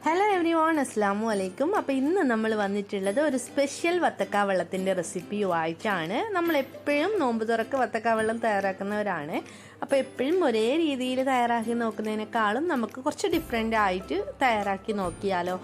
Hello every one, അസ്സാമു അലൈക്കും. അപ്പോൾ ഇന്ന് നമ്മൾ വന്നിട്ടുള്ളത് ഒരു സ്പെഷ്യൽ വത്തക്ക വെള്ളത്തിൻ്റെ റെസിപ്പിയുമായിട്ടാണ്. നമ്മളെപ്പോഴും നോമ്പ് തുറക്ക് വത്തക്ക വെള്ളം തയ്യാറാക്കുന്നവരാണ്. അപ്പോൾ എപ്പോഴും ഒരേ രീതിയിൽ തയ്യാറാക്കി നോക്കുന്നതിനേക്കാളും നമുക്ക് കുറച്ച് ഡിഫറെൻ്റ് ആയിട്ട് തയ്യാറാക്കി നോക്കിയാലോ.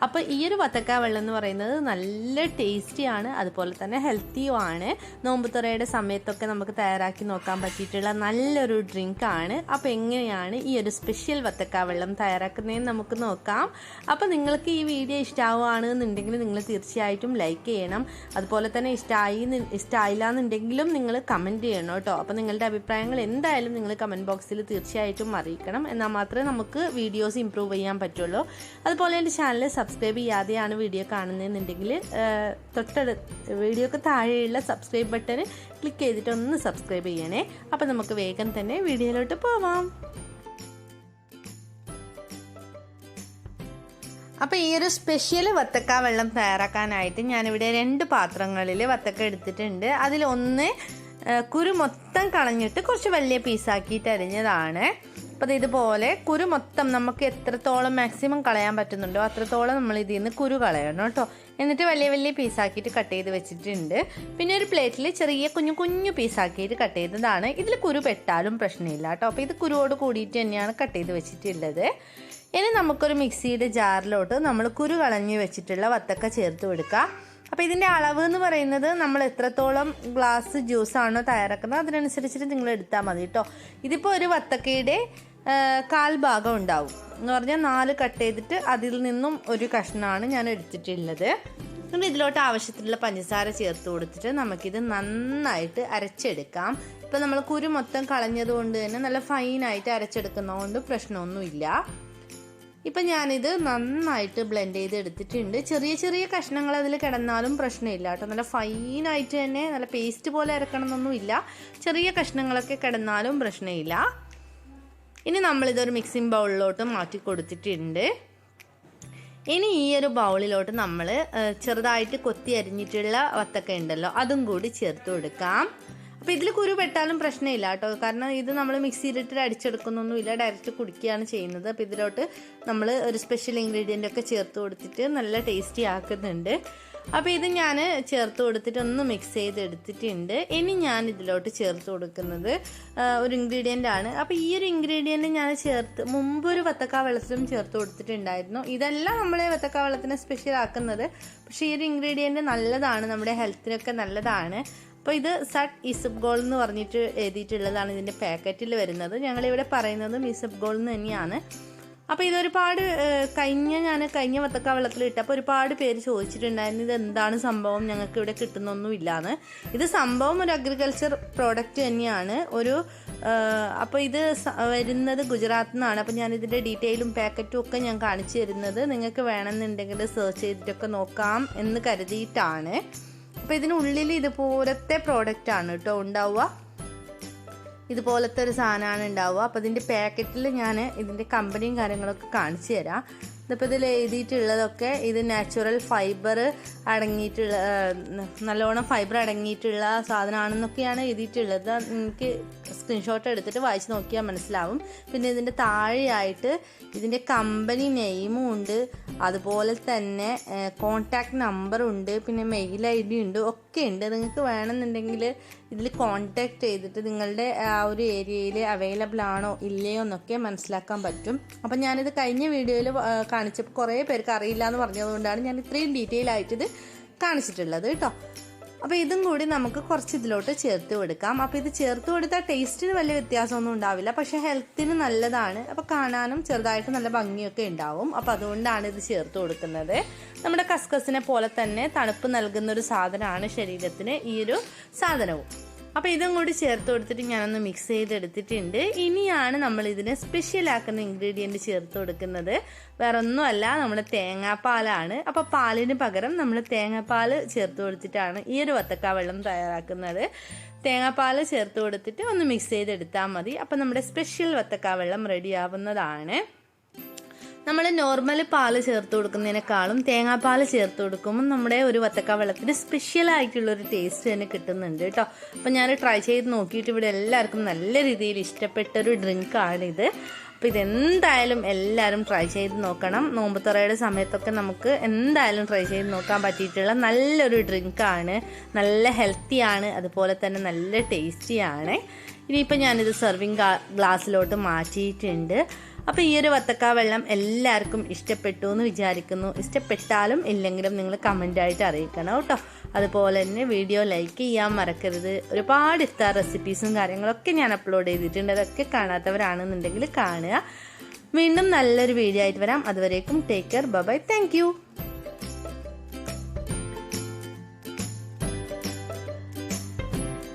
അപ്പോൾ ഈ ഒരു വത്തക്ക വെള്ളം എന്ന് പറയുന്നത് നല്ല ടേസ്റ്റിയാണ്, അതുപോലെ തന്നെ ഹെൽത്തിയുമാണ്. നോമ്പ് തുറയുടെ സമയത്തൊക്കെ നമുക്ക് തയ്യാറാക്കി നോക്കാൻ പറ്റിയിട്ടുള്ള നല്ലൊരു ഡ്രിങ്കാണ്. അപ്പോൾ എങ്ങനെയാണ് ഈ ഒരു സ്പെഷ്യൽ വത്തക്ക വെള്ളം തയ്യാറാക്കുന്നതെന്ന് നമുക്ക് നോക്കാം. അപ്പോൾ നിങ്ങൾക്ക് ഈ വീഡിയോ ഇഷ്ടമാവുകയാണെന്നുണ്ടെങ്കിൽ നിങ്ങൾ തീർച്ചയായിട്ടും ലൈക്ക് ചെയ്യണം. അതുപോലെ തന്നെ ഇഷ്ടമായില്ല എന്നുണ്ടെങ്കിലും നിങ്ങൾ കമൻറ്റ് ചെയ്യണം കേട്ടോ. അപ്പോൾ നിങ്ങളുടെ അഭിപ്രായങ്ങൾ എന്തായാലും നിങ്ങൾ കമൻറ്റ് ബോക്സിൽ തീർച്ചയായിട്ടും അറിയിക്കണം. എന്നാൽ മാത്രമേ നമുക്ക് വീഡിയോസ് ഇമ്പ്രൂവ് ചെയ്യാൻ പറ്റുള്ളൂ. അതുപോലെ എൻ്റെ ചാനൽ സബ്സ്ക്രൈബ് ചെയ്യാതെയാണ് വീഡിയോ കാണുന്നതെന്നുണ്ടെങ്കിൽ വീഡിയോക്ക് താഴെയുള്ള സബ്സ്ക്രൈബ് ബട്ടൺ ക്ലിക്ക് ചെയ്തിട്ട് ഒന്ന് സബ്സ്ക്രൈബ് ചെയ്യണേ. അപ്പോൾ നമുക്ക് വേഗം തന്നെ വീഡിയോയിലോട്ട് പോവാം. അപ്പോൾ ഈ ഒരു സ്പെഷ്യൽ വത്തക്ക വെള്ളം തയ്യാറാക്കാനായിട്ട് ഞാനിവിടെ 2 പാത്രങ്ങളിൽ വത്തക്ക എടുത്തിട്ടുണ്ട്. അതിലൊന്ന് കുരു മൊത്തം കളഞ്ഞിട്ട് കുറച്ച് വലിയ പീസാക്കിയിട്ട് അരിഞ്ഞതാണ്. അപ്പോൾ ഇതുപോലെ കുരു മൊത്തം നമുക്ക് എത്രത്തോളം മാക്സിമം കളയാൻ പറ്റുന്നുണ്ടോ അത്രത്തോളം നമ്മൾ ഇതിൽ നിന്ന് കുരു കളയണം കേട്ടോ. എന്നിട്ട് വലിയ വലിയ പീസാക്കിയിട്ട് കട്ട് ചെയ്ത് വെച്ചിട്ടുണ്ട്. പിന്നെ ഒരു പ്ലേറ്റിൽ ചെറിയ കുഞ്ഞു പീസാക്കിയിട്ട് കട്ട് ചെയ്തതാണ്. ഇതിൽ കുരു പെട്ടാലും പ്രശ്നമില്ല കേട്ടോ. അപ്പോൾ ഇത് കുരുവോട് കൂടിയിട്ട് തന്നെയാണ് കട്ട് ചെയ്ത് വെച്ചിട്ടുള്ളത്. ഇനി നമുക്കൊരു മിക്സിയുടെ ജാറിലോട്ട് നമ്മൾ കുരു കളഞ്ഞ് വെച്ചിട്ടുള്ള വത്തക്ക ചേർത്ത് കൊടുക്കുക. അപ്പോൾ ഇതിൻ്റെ അളവ് എന്ന് പറയുന്നത് നമ്മൾ എത്രത്തോളം ഗ്ലാസ് ജ്യൂസാണോ തയ്യാറാക്കുന്നത് അതിനനുസരിച്ചിട്ട് നിങ്ങൾ എടുത്താൽ മതി കേട്ടോ. ഇതിപ്പോൾ ഒരു വത്തക്കയുടെ 1/4 ഭാഗം ഉണ്ടാവും എന്ന് പറഞ്ഞാൽ 4 കട്ട് ചെയ്തിട്ട് അതിൽ നിന്നും ഒരു കഷ്ണമാണ് ഞാൻ എടുത്തിട്ടുള്ളത്. പിന്നെ ഇതിലോട്ട് ആവശ്യത്തിലുള്ള പഞ്ചസാര ചേർത്ത് കൊടുത്തിട്ട് നമുക്കിത് നന്നായിട്ട് അരച്ചെടുക്കാം. ഇപ്പോൾ നമ്മൾ കുരു മൊത്തം കളഞ്ഞത് കൊണ്ട് തന്നെ നല്ല ഫൈനായിട്ട് അരച്ചെടുക്കുന്നതുകൊണ്ട് പ്രശ്നമൊന്നുമില്ല. ഇപ്പം ഞാനിത് നന്നായിട്ട് ബ്ലെൻഡ് ചെയ്ത് എടുത്തിട്ടുണ്ട്. ചെറിയ കഷ്ണങ്ങൾ അതിൽ കിടന്നാലും പ്രശ്നമില്ല കേട്ടോ. നല്ല ഫൈനായിട്ട് തന്നെ നല്ല പേസ്റ്റ് പോലെ അരക്കണം എന്നൊന്നുമില്ല. ചെറിയ കഷ്ണങ്ങളൊക്കെ കിടന്നാലും പ്രശ്നമില്ല. ഇനി നമ്മളിതൊരു മിക്സിംഗ് ബൗളിലോട്ട് മാറ്റി കൊടുത്തിട്ടുണ്ട്. ഇനി ഈ ഒരു ബൗളിലോട്ട് നമ്മൾ ചെറുതായിട്ട് കൊത്തി അരിഞ്ഞിട്ടുള്ള വത്തക്ക ഉണ്ടല്ലോ അതും കൂടി ചേർത്ത് കൊടുക്കാം. അപ്പോൾ ഇതിൽ കുരു പെട്ടാലും പ്രശ്നമില്ല കേട്ടോ. കാരണം ഇത് നമ്മൾ മിക്സിയിലിട്ട് അടിച്ചെടുക്കുന്നൊന്നുമില്ല, ഡയറക്റ്റ് കുടിക്കുകയാണ് ചെയ്യുന്നത്. അപ്പോൾ ഇതിലോട്ട് നമ്മൾ ഒരു സ്പെഷ്യൽ ഇൻഗ്രീഡിയൻ്റ് ഒക്കെ ചേർത്ത് കൊടുത്തിട്ട് നല്ല ടേസ്റ്റി ആക്കുന്നുണ്ട്. അപ്പോൾ ഇത് ഞാൻ ചേർത്ത് കൊടുത്തിട്ട് ഒന്ന് മിക്സ് ചെയ്ത് എടുത്തിട്ടുണ്ട്. ഇനി ഞാൻ ഇതിലോട്ട് ചേർത്ത് കൊടുക്കുന്നത് ഒരു ഇൻഗ്രീഡിയൻ്റ് ആണ്. അപ്പോൾ ഈ ഒരു ഇൻഗ്രീഡിയൻറ്റ് ഞാൻ മുമ്പ് ഒരു വത്തക്ക വെള്ളത്തിലും ചേർത്ത് കൊടുത്തിട്ടുണ്ടായിരുന്നു. ഇതെല്ലാം നമ്മളെ വത്തക്ക വെള്ളത്തിനെ സ്പെഷ്യൽ ആക്കുന്നത്. പക്ഷേ ഈ ഒരു ഇൻഗ്രീഡിയൻറ്റ് നല്ലതാണ്, നമ്മുടെ ഹെൽത്തിനൊക്കെ നല്ലതാണ്. അപ്പോൾ ഇത് സട്ട് ഇസബ്ഗോൾ എന്ന് പറഞ്ഞിട്ട് എഴുതിയിട്ടുള്ളതാണ് ഇതിൻ്റെ പാക്കറ്റിൽ വരുന്നത്. ഞങ്ങളിവിടെ പറയുന്നത് ഇസബ്ഗോൾ എന്ന് തന്നെയാണ്. അപ്പോൾ ഇതൊരുപാട് കഴിഞ്ഞ വത്തക്ക വെള്ളത്തിലിട്ടപ്പോൾ ഒരുപാട് പേര് ചോദിച്ചിട്ടുണ്ടായിരുന്നു ഇത് എന്താണ് സംഭവം, ഞങ്ങൾക്ക് ഇവിടെ കിട്ടുന്നൊന്നുമില്ലാന്ന്. ഇത് സംഭവം ഒരു അഗ്രികൾച്ചർ പ്രോഡക്റ്റ് തന്നെയാണ്. അപ്പോൾ ഇത് വരുന്നത് ഗുജറാത്തിൽ നിന്നാണ്. അപ്പോൾ ഞാനിതിൻ്റെ ഡീറ്റെയിലും പാക്കറ്റും ഒക്കെ ഞാൻ കാണിച്ചു തരുന്നത് നിങ്ങൾക്ക് വേണമെന്നുണ്ടെങ്കിൽ സെർച്ച് ചെയ്തിട്ടൊക്കെ നോക്കാം എന്ന് കരുതിയിട്ടാണ്. അപ്പോൾ ഇതിനുള്ളിൽ ഇതുപോലത്തെ പ്രോഡക്റ്റാണ് കേട്ടോ ഉണ്ടാവുക. ഇതുപോലത്തെ ഒരു സാധനമാണ് ഉണ്ടാവുക. അപ്പോൾ ഇതിൻ്റെ പാക്കറ്റിൽ ഞാൻ ഇതിൻ്റെ കമ്പനിയും കാര്യങ്ങളൊക്കെ കാണിച്ചു തരാം. ഇതിപ്പോൾ ഇതിൽ എഴുതിയിട്ടുള്ളതൊക്കെ ഇത് നാച്ചുറൽ ഫൈബർ അടങ്ങിയിട്ടുള്ള നല്ലോണം ഫൈബർ അടങ്ങിയിട്ടുള്ള സാധനമാണെന്നൊക്കെയാണ് എഴുതിയിട്ടുള്ളത്. എനിക്ക് സ്ക്രീൻഷോട്ട് എടുത്തിട്ട് വായിച്ച് നോക്കിയാൽ മനസ്സിലാവും. പിന്നെ ഇതിൻ്റെ താഴെയായിട്ട് ഇതിൻ്റെ കമ്പനി നെയിമും ഉണ്ട്, അതുപോലെ തന്നെ കോൺടാക്റ്റ് നമ്പറും ഉണ്ട്, പിന്നെ മെയിൽ ID ഉണ്ട്, ഒക്കെ ഉണ്ട്. നിങ്ങൾക്ക് വേണമെന്നുണ്ടെങ്കിൽ ഇതിൽ കോൺടാക്റ്റ് ചെയ്തിട്ട് നിങ്ങളുടെ ആ ഒരു ഏരിയയിൽ അവൈലബിൾ ആണോ ഇല്ലയോ എന്നൊക്കെ മനസ്സിലാക്കാൻ പറ്റും. അപ്പം ഞാനിത് കഴിഞ്ഞ വീഡിയോയിൽ കാണിച്ചപ്പോൾ കുറേ പേർക്ക് അറിയില്ല എന്ന് പറഞ്ഞതുകൊണ്ടാണ് ഞാൻ ഇത്രയും ഡീറ്റെയിൽ ആയിട്ട് ഇത് കാണിച്ചിട്ടുള്ളത് കേട്ടോ. അപ്പോൾ ഇതും കൂടി നമുക്ക് കുറച്ച് ഇതിലോട്ട് ചേർത്ത് കൊടുക്കാം. അപ്പോൾ ഇത് ചേർത്ത് കൊടുത്താൽ ടേസ്റ്റിന് വലിയ വ്യത്യാസമൊന്നും ഉണ്ടാവില്ല, പക്ഷേ ഹെൽത്തിന് നല്ലതാണ്. അപ്പോൾ കാണാനും ചെറുതായിട്ട് നല്ല ഭംഗിയൊക്കെ ഉണ്ടാവും. അപ്പോൾ അതുകൊണ്ടാണ് ഇത് ചേർത്ത് കൊടുക്കുന്നത്. നമ്മുടെ കസ്കസിനെ പോലെ തന്നെ തണുപ്പ് നൽകുന്ന ഒരു സാധനമാണ് ശരീരത്തിന് ഈ ഒരു സാധനവും. അപ്പോൾ ഇതും കൂടി ചേർത്ത് കൊടുത്തിട്ട് ഞാനൊന്ന് മിക്സ് ചെയ്തെടുത്തിട്ടുണ്ട്. ഇനിയാണ് നമ്മൾ ഇതിനെ സ്പെഷ്യലാക്കുന്ന ഇൻഗ്രീഡിയൻറ്റ് ചേർത്ത് കൊടുക്കുന്നത്. വേറെ ഒന്നുമല്ല, നമ്മുടെ തേങ്ങാപ്പാലാണ്. അപ്പോൾ പാലിന് പകരം നമ്മൾ തേങ്ങാപ്പാൽ ചേർത്ത് കൊടുത്തിട്ടാണ് ഈ ഒരു വത്തക്ക വെള്ളം തയ്യാറാക്കുന്നത്. തേങ്ങാപ്പാൽ ചേർത്ത് കൊടുത്തിട്ട് ഒന്ന് മിക്സ് ചെയ്തെടുത്താൽ മതി. അപ്പോൾ നമ്മുടെ സ്പെഷ്യൽ വത്തക്ക വെള്ളം റെഡി ആവുന്നതാണ്. നമ്മൾ നോർമൽ പാല് ചേർത്ത് കൊടുക്കുന്നതിനേക്കാളും തേങ്ങാപ്പാൽ ചേർത്ത് കൊടുക്കുമ്പോൾ നമ്മുടെ ഒരു വത്തക്ക വെള്ളത്തിന് സ്പെഷ്യലായിട്ടുള്ളൊരു ടേസ്റ്റ് തന്നെ കിട്ടുന്നുണ്ട് കേട്ടോ. അപ്പോൾ ഞാൻ ട്രൈ ചെയ്ത് നോക്കിയിട്ട് ഇവിടെ എല്ലാവർക്കും നല്ല രീതിയിൽ ഇഷ്ടപ്പെട്ടൊരു ഡ്രിങ്കാണിത്. അപ്പോൾ ഇതെന്തായാലും എല്ലാവരും ട്രൈ ചെയ്ത് നോക്കണം. നോമ്പുതുറയുടെ സമയത്തൊക്കെ നമുക്ക് എന്തായാലും ട്രൈ ചെയ്ത് നോക്കാൻ പറ്റിയിട്ടുള്ള നല്ലൊരു ഡ്രിങ്കാണ്. നല്ല ഹെൽത്തിയാണ്, അതുപോലെ തന്നെ നല്ല ടേസ്റ്റിയാണ്. ഇനിയിപ്പോൾ ഞാനിത് സെർവിങ് ഗ്ലാസ്സിലോട്ട് മാറ്റിയിട്ടുണ്ട്. അപ്പോൾ ഈ ഒരു വത്തക്ക വെള്ളം എല്ലാവർക്കും ഇഷ്ടപ്പെട്ടു എന്ന് വിചാരിക്കുന്നു. ഇഷ്ടപ്പെട്ടാലും ഇല്ലെങ്കിലും നിങ്ങൾ കമൻ്റായിട്ട് അറിയിക്കണം കേട്ടോ. അതുപോലെ തന്നെ വീഡിയോ ലൈക്ക് ചെയ്യാൻ മറക്കരുത്. ഒരുപാട് ഇഫ്താർ റെസിപ്പീസും കാര്യങ്ങളൊക്കെ ഞാൻ അപ്ലോഡ് ചെയ്തിട്ടുണ്ട്. അതൊക്കെ കാണാത്തവരാണെന്നുണ്ടെങ്കിൽ കാണുക. വീണ്ടും നല്ലൊരു വീഡിയോ ആയിട്ട് വരാം. അതുവരേക്കും take care, bye bye, thank you.